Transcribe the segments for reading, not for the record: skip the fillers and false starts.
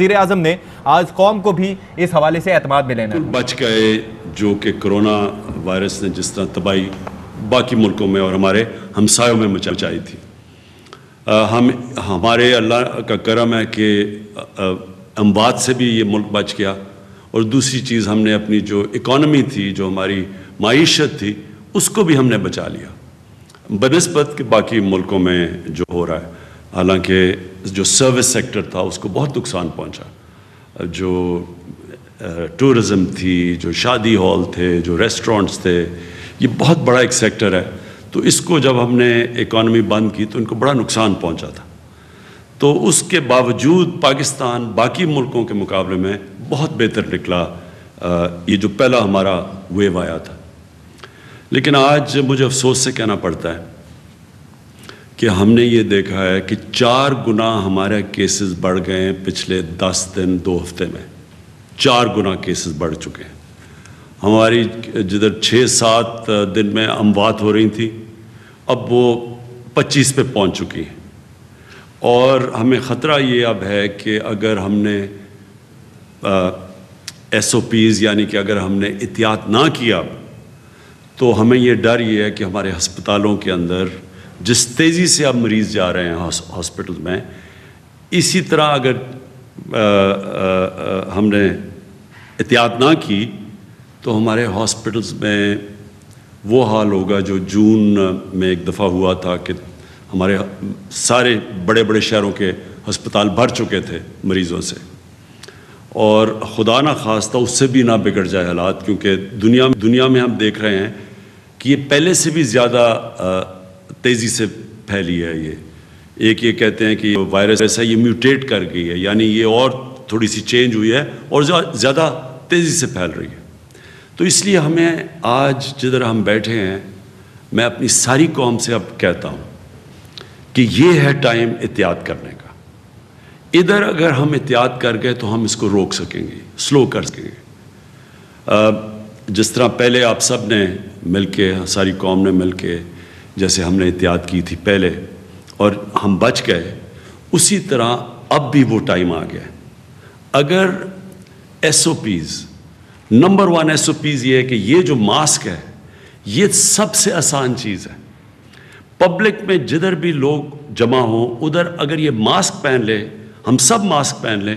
وزیر اعظم نے آج قوم کو بھی اس حوالے سے اعتماد میں لینا ہے. بچ گئے جو کہ کرونا وائرس نے جس طرح تباہی باقی ملکوں میں اور ہمارے ہمسایوں میں مچائی تھی. ہمارے اللہ کا کرم ہے کہ اموات سے بھی یہ ملک بچ گیا. اور دوسری چیز ہم نے اپنی جو اکانومی تھی, جو ہماری معیشت تھی, اس کو بھی ہم نے بچا لیا بنسبت کہ باقی ملکوں میں جو ہو رہا ہے. حالانکہ جو سروس سیکٹر تھا اس کو بہت نقصان پہنچا, جو ٹورزم تھی, جو شادی ہال تھے, جو ریسٹورنٹس تھے, یہ بہت بڑا ایک سیکٹر ہے. تو اس کو جب ہم نے اکانومی بند کی تو ان کو بڑا نقصان پہنچا تھا. تو اس کے باوجود پاکستان باقی ملکوں کے مقابلے میں بہت بہتر نکلا, یہ جو پہلا ہمارا ویو آیا تھا. لیکن آج مجھے افسوس سے کہنا پڑتا ہے کہ ہم نے یہ دیکھا ہے کہ 4 گنا ہمارے کیسز بڑھ گئے ہیں پچھلے 10 دن 2 ہفتے میں. 4 گنا کیسز بڑھ چکے ہیں. ہماری جدھر 6-7 دن میں اموات ہو رہی تھیں, اب وہ 25 پہ پہنچ چکی ہیں. اور ہمیں خطرہ یہ اب ہے کہ اگر ہم نے SOPs یعنی کہ اگر ہم نے احتیاط نہ کیا تو ہمیں یہ ڈر یہ ہے کہ ہمارے ہسپتالوں کے اندر جس تیزی سے اب مریض جا رہے ہیں ہاسپٹل میں, اسی طرح اگر ہم نے احتیاط نہ کی تو ہمارے ہاسپٹلز میں وہ حال ہوگا جو جون میں ایک دفعہ ہوا تھا کہ ہمارے سارے بڑے بڑے شہروں کے ہسپتال بھر چکے تھے مریضوں سے. اور خدا نہ خواستہ اس سے بھی نہ بگڑ جائے حالات, کیونکہ دنیا میں ہم دیکھ رہے ہیں کہ یہ پہلے سے بھی زیادہ تیزی سے پھیلی ہے. یہ کہتے ہیں کہ یہ وائرس ایسا یہ میوٹیٹ کر گئی ہے, یعنی یہ اور تھوڑی سی چینج ہوئی ہے اور زیادہ تیزی سے پھیل رہی ہے. تو اس لیے ہمیں آج جدھر ہم بیٹھے ہیں, میں اپنی ساری قوم سے اب کہتا ہوں کہ یہ ہے ٹائم احتیاط کرنے کا. ادھر اگر ہم احتیاط کر گئے تو ہم اس کو روک سکیں گے, سلو کر سکیں گے. جس طرح پہلے آپ سب نے مل کے, ساری قوم نے مل کے جیسے ہم نے احتیاط کی تھی پہلے اور ہم بچ گئے, اسی طرح اب بھی وہ ٹائم آ گیا. اگر SOPs, نمبر 1 SOPs یہ ہے کہ یہ جو ماسک ہے یہ سب سے آسان چیز ہے. پبلک میں جدھر بھی لوگ جمع ہوں ادھر اگر یہ ماسک پہن لے, ہم سب ماسک پہن لیں,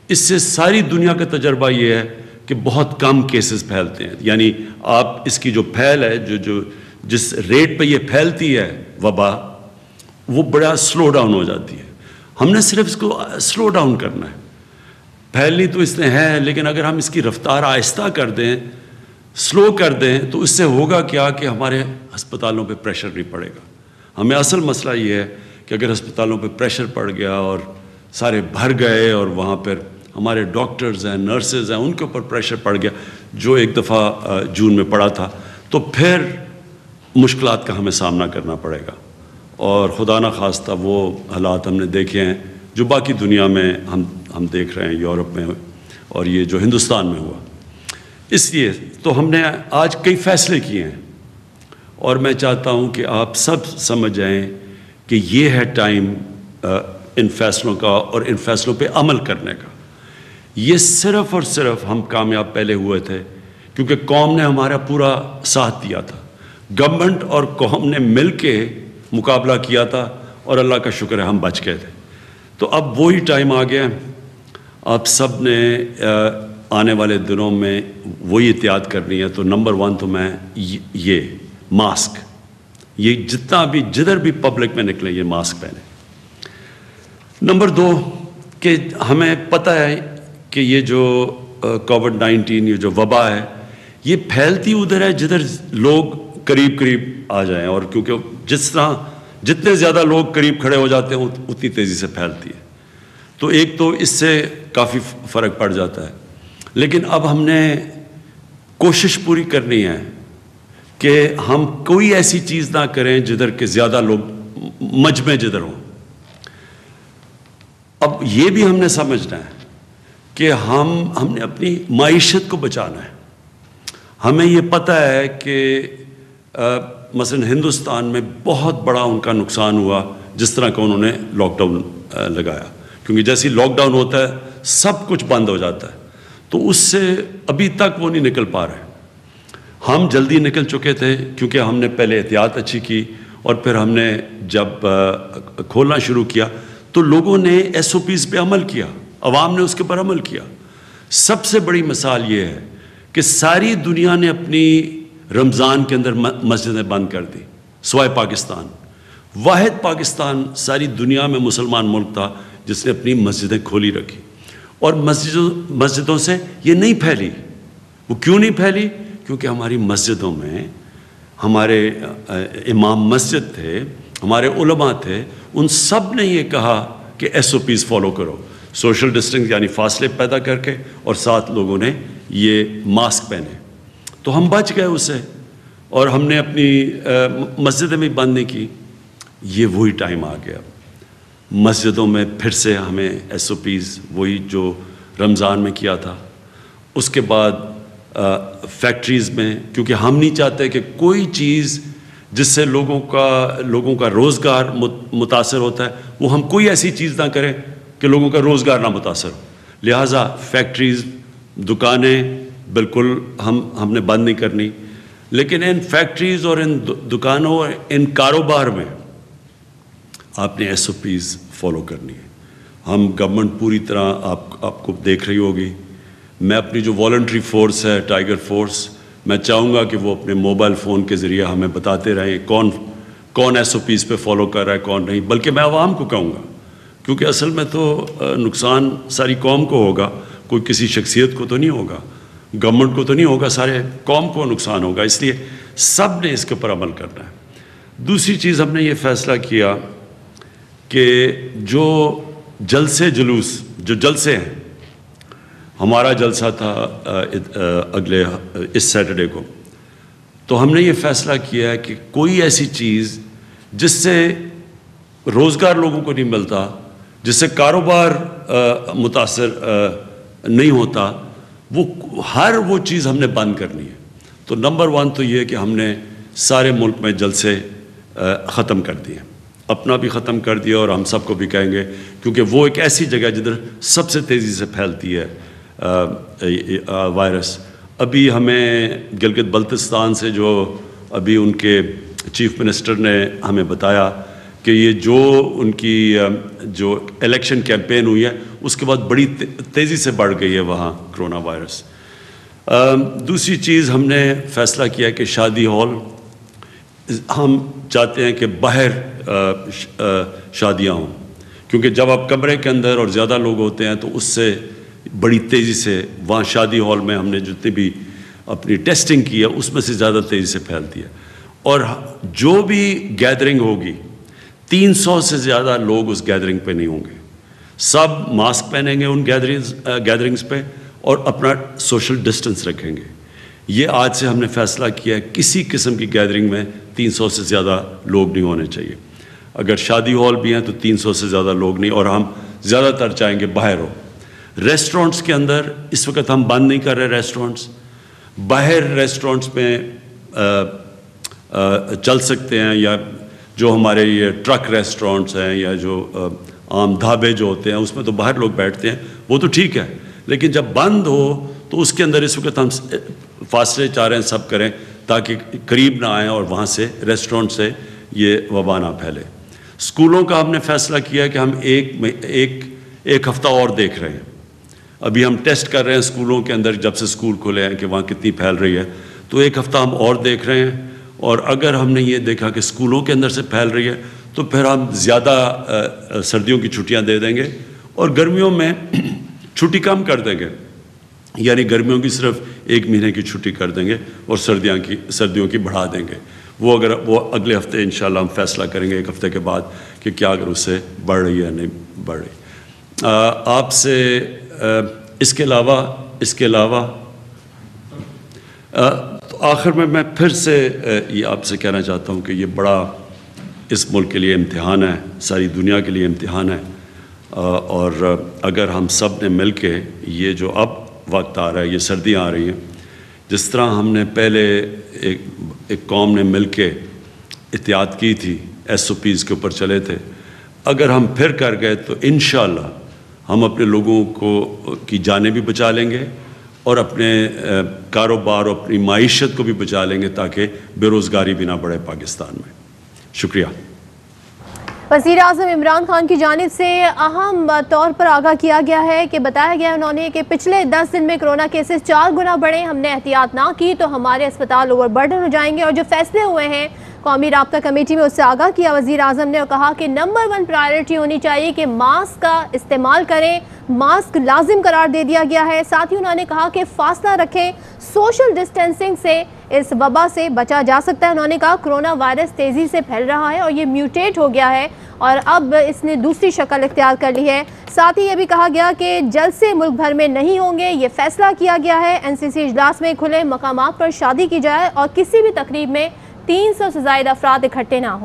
اس سے ساری دنیا کا تجربہ یہ ہے کہ بہت کم کیسز پھیلتے ہیں. یعنی آپ اس کی جو پھیل ہے, جس ریٹ پہ یہ پھیلتی ہے وبا, وہ بڑا سلو ڈاؤن ہو جاتی ہے. ہم نے صرف اس کو سلو ڈاؤن کرنا ہے. پھیلنی تو اس نے ہے, لیکن اگر ہم اس کی رفتار آہستہ کر دیں, سلو کر دیں, تو اس سے ہوگا کیا کہ ہمارے ہسپتالوں پہ پریشر نہیں پڑے گا. ہمیں اصل مسئلہ یہ ہے کہ اگر ہسپتالوں پہ پریشر پڑ گیا اور سارے بھر گئے اور وہاں پر ہمارے ڈاکٹرز ہیں, نرسز ہیں, ان کے اوپر پریشر پڑ گیا جو ایک دفعہ جون میں پڑا تھا, تو پھر مشکلات کا ہمیں سامنا کرنا پڑے گا. اور خدا نہ خواستہ وہ حالات ہم نے دیکھے ہیں جو باقی دنیا میں ہم دیکھ رہے ہیں, یورپ میں اور یہ جو ہندوستان میں ہوا. اس لیے تو ہم نے آج کئی فیصلے کیے ہیں اور میں چاہتا ہوں کہ آپ سب سمجھ جائیں کہ یہ ہے ٹائم ان فیصلوں کا اور ان فیصلوں پہ عمل کرنے کا. یہ صرف اور صرف ہم کامیاب پہلے ہوئے تھے کیونکہ قوم نے ہمارا پورا ساتھ دیا تھا. گورنمنٹ اور قوم نے مل کے مقابلہ کیا تھا اور اللہ کا شکر ہے ہم بچ گئے تھے. تو اب وہی ٹائم آ گیا. آپ سب نے آنے والے دنوں میں وہی احتیاط کرنی ہے. تو نمبر 1 تو میں یہ ماسک, یہ جتنا بھی جدھر بھی پبلک میں نکلیں یہ ماسک پہنیں. نمبر 2 کہ ہمیں پتہ ہے کہ یہ جو کووڈ-19 یہ جو وبا ہے یہ پھیلتی ادھر ہے جدھر لوگ قریب آ جائیں, اور کیونکہ جتنے زیادہ لوگ قریب کھڑے ہو جاتے ہیں اتنی تیزی سے پھیلتی ہے. تو ایک تو اس سے کافی فرق پڑ جاتا ہے. لیکن اب ہم نے کوشش پوری کرنی ہے کہ ہم کوئی ایسی چیز نہ کریں جدھر کہ زیادہ لوگ مجمع جدھر ہوں. اب یہ بھی ہم نے سمجھنا ہے کہ ہم نے اپنی معیشت کو بچانا ہے. ہمیں یہ پتہ ہے کہ مثلا ہندوستان میں بہت بڑا ان کا نقصان ہوا جس طرح کا انہوں نے لاک ڈاؤن لگایا, کیونکہ جیسے لاک ڈاؤن ہوتا ہے سب کچھ بند ہو جاتا ہے. تو اس سے ابھی تک وہ نہیں نکل پا رہے. ہم جلدی نکل چکے تھے کیونکہ ہم نے پہلے احتیاط اچھی کی, اور پھر ہم نے جب کھولنا شروع کیا تو لوگوں نے ایس او پیز پہ عمل کیا, عوام نے اس کے اوپر عمل کیا. سب سے بڑی مثال یہ ہے کہ ساری دنیا نے اپنی رمضان کے اندر مسجدیں بند کر دی سوائے پاکستان. واحد پاکستان ساری دنیا میں مسلمان ملک تھا جس نے اپنی مسجدیں کھولی رکھی, اور مسجدوں سے یہ نہیں پھیلی. وہ کیوں نہیں پھیلی؟ کیونکہ ہماری مسجدوں میں ہمارے امام مسجد تھے, ہمارے علماء تھے, ان سب نے یہ کہا کہ ایس او پیز فالو کرو, سوشل ڈسٹنس یعنی فاصلے پیدا کر کے, اور ساتھ لوگوں نے یہ ماسک پہنے. تو ہم بچ گئے اس سے, اور ہم نے اپنی مسجدیں بھی بند نہیں کی. یہ وہی ٹائم آ گیا, مسجدوں میں پھر سے ہمیں ایس او پیز وہی جو رمضان میں کیا تھا. اس کے بعد فیکٹریز میں, کیونکہ ہم نہیں چاہتے کہ کوئی چیز جس سے لوگوں کا روزگار متاثر ہوتا ہے, وہ ہم کوئی ایسی چیز نہ کریں کہ لوگوں کا روزگار نہ متاثر ہو. لہٰذا فیکٹریز, دکانیں بالکل ہم نے بند نہیں کرنی, لیکن ان فیکٹریز اور ان دکانوں, ان کاروبار میں آپ نے ایس او پیز فالو کرنی ہے. ہم گورنمنٹ پوری طرح آپ کو دیکھ رہی ہوگی. میں اپنی جو والنٹری فورس ہے ٹائیگر فورس, میں چاہوں گا کہ وہ اپنے موبائل فون کے ذریعے ہمیں بتاتے رہیں کون ایس او پیز پہ فالو کر رہا ہے, کون نہیں. بلکہ میں عوام کو کہوں گا, کیونکہ اصل میں تو نقصان ساری قوم کو ہوگا, کوئی کسی شخصیت کو تو نہیں ہوگا, گورنمنٹ کو تو نہیں ہوگا, سارے قوم کو نقصان ہوگا. اس لیے سب نے اس کے اوپر عمل کرنا ہے. دوسری چیز, ہم نے یہ فیصلہ کیا کہ جو جلسے ہیں, ہمارا جلسہ تھا اس سیٹرڈے کو, تو ہم نے یہ فیصلہ کیا ہے کہ کوئی ایسی چیز جس سے روزگار لوگوں کو نہیں ملتا, جس سے کاروبار متاثر نہیں ہوتا, ہر وہ چیز ہم نے بند کرنی ہے. تو نمبر 1 تو یہ کہ ہم نے سارے ملک میں جلسے ختم کر دیے, اپنا بھی ختم کر دیا, اور ہم سب کو بھی کہیں گے, کیونکہ وہ ایک ایسی جگہ جدھر سب سے تیزی سے پھیلتی ہے وائرس. ابھی ہمیں گلگت بلتستان سے جو ابھی ان کے چیف منسٹر نے ہمیں بتایا کہ یہ جو ان کی جو الیکشن کیمپین ہوئی ہے اس کے بعد بڑی تیزی سے بڑھ گئی ہے وہاں کرونا وائرس. دوسری چیز, ہم نے فیصلہ کیا کہ شادی ہال, ہم چاہتے ہیں کہ باہر شادیاں ہوں, کیونکہ جب آپ کمرے کے اندر اور زیادہ لوگ ہوتے ہیں تو اس سے بڑی تیزی سے وہاں شادی ہال میں ہم نے جتنی بھی اپنی ٹیسٹنگ کی ہے اس میں سے زیادہ تیزی سے پھیلتی ہے. اور جو بھی گیدرنگ ہوگی 300 سے زیادہ لوگ اس گیدرنگ پہ نہیں ہوں گے, سب ماسک پہنیں گے ان گیدرنگز پہ, اور اپنا سوشل ڈسٹنس رکھیں گے. یہ آج سے ہم نے فیصلہ کیا ہے, کسی قسم کی گیدرنگ میں 300 سے زیادہ لوگ نہیں ہونے چاہیے. اگر شادی ہال بھی ہیں تو 300 سے زیادہ لوگ نہیں, اور ہم زیادہ تر چاہیں گے باہر ہو. ریسٹورنٹس کے اندر اس وقت ہم بند نہیں کر رہے ریسٹورنٹس, باہر ریسٹورنٹس میں چل سکتے ہیں, یا جو ہمارے یہ ٹرک ریسٹورنٹس ہیں یا جو عام ڈھابے جو ہوتے ہیں اس میں تو باہر لوگ بیٹھتے ہیں, وہ تو ٹھیک ہے, لیکن جب بند ہو تو اس کے اندر اس وقت ہم فاصلے چاہ رہے ہیں سب کریں تاکہ قریب نہ آئیں اور وہاں سے ریسٹورنٹ سے یہ وبا نہ پھیلے. اسکولوں کا ہم نے فیصلہ کیا کہ ہم ایک ہفتہ اور دیکھ رہے ہیں. ابھی ہم ٹیسٹ کر رہے ہیں اسکولوں کے اندر, جب سے اسکول کھلے ہیں کہ وہاں کتنی پھیل رہی ہے, تو ایک ہفتہ ہم اور دیکھ رہے ہیں. اور اگر ہم نے یہ دیکھا کہ اسکولوں کے اندر سے پھیل رہی ہے تو پھر ہم زیادہ سردیوں کی چھٹیاں دے دیں گے, اور گرمیوں میں چھٹی کم کر دیں گے, یعنی گرمیوں کی صرف 1 مہینے کی چھٹی کر دیں گے اور سردیوں کی بڑھا دیں گے. وہ اگلے ہفتے انشاءاللہ ہم فیصلہ کریں گے 1 ہفتے کے بعد کہ کیا اگر اس سے بڑھ رہی ہے یا نہیں بڑھ رہی. آپ سے اس کے علاوہ تو آخر میں پھر سے یہ آپ سے کہنا چاہتا ہوں کہ یہ بڑا اس ملک کے لیے امتحان ہے, ساری دنیا کے لیے امتحان ہے, اور اگر ہم سب نے مل کے یہ جو اب وقت آ رہا ہے, یہ سردیاں آ رہی ہیں, جس طرح ہم نے پہلے ایک قوم نے مل کے احتیاط کی تھی, ایس او پیز کے اوپر چلے تھے, اگر ہم پھر کر گئے تو انشاءاللہ ہم اپنے لوگوں کی جانیں بھی بچا لیں گے اور اپنے کاروبار اور اپنی معیشت کو بھی بچا لیں گے تاکہ بے روزگاری بھی نہ بڑھے پاکستان میں. شکریہ. وزیر اعظم عمران خان کی جانب سے اہم طور پر آگاہ کیا گیا ہے کہ بتایا گیا انہوں نے کہ پچھلے 10 دن میں کرونا کیسز 4 گنا بڑھے. ہم نے احتیاط نہ کی تو ہمارے اسپتال اوور برڈن ہو جائیں گے. اور جو فیصلے ہوئے ہیں قومی رابطہ کمیٹی میں اس سے آگاہ کیا وزیر اعظم نے اور کہا کہ نمبر 1 پرائیورٹی ہونی چاہیے کہ ماسک کا استعمال کریں. ماسک لازم قرار دے دیا گیا ہے. ساتھ ہی انہوں نے کہا کہ فاصلہ رکھیں. سوشل ڈسٹینسنگ سے اس وبا سے بچا جا سکتا ہے. انہوں نے کہا کرونا وائرس تیزی سے پھیل رہا ہے اور یہ میوٹیٹ ہو گیا ہے اور اب اس نے دوسری شکل اختیار کر لی ہے. ساتھ ہی یہ بھی کہا گیا کہ جلسے ملک بھر میں نہیں ہوں گے. یہ فیصلہ کیا گیا ہے NCC اجلاس میں کھلے مقامات پر شادی کی جائے اور کسی بھی تقریب میں 300 سے زائد افراد اکٹھے نہ ہوں.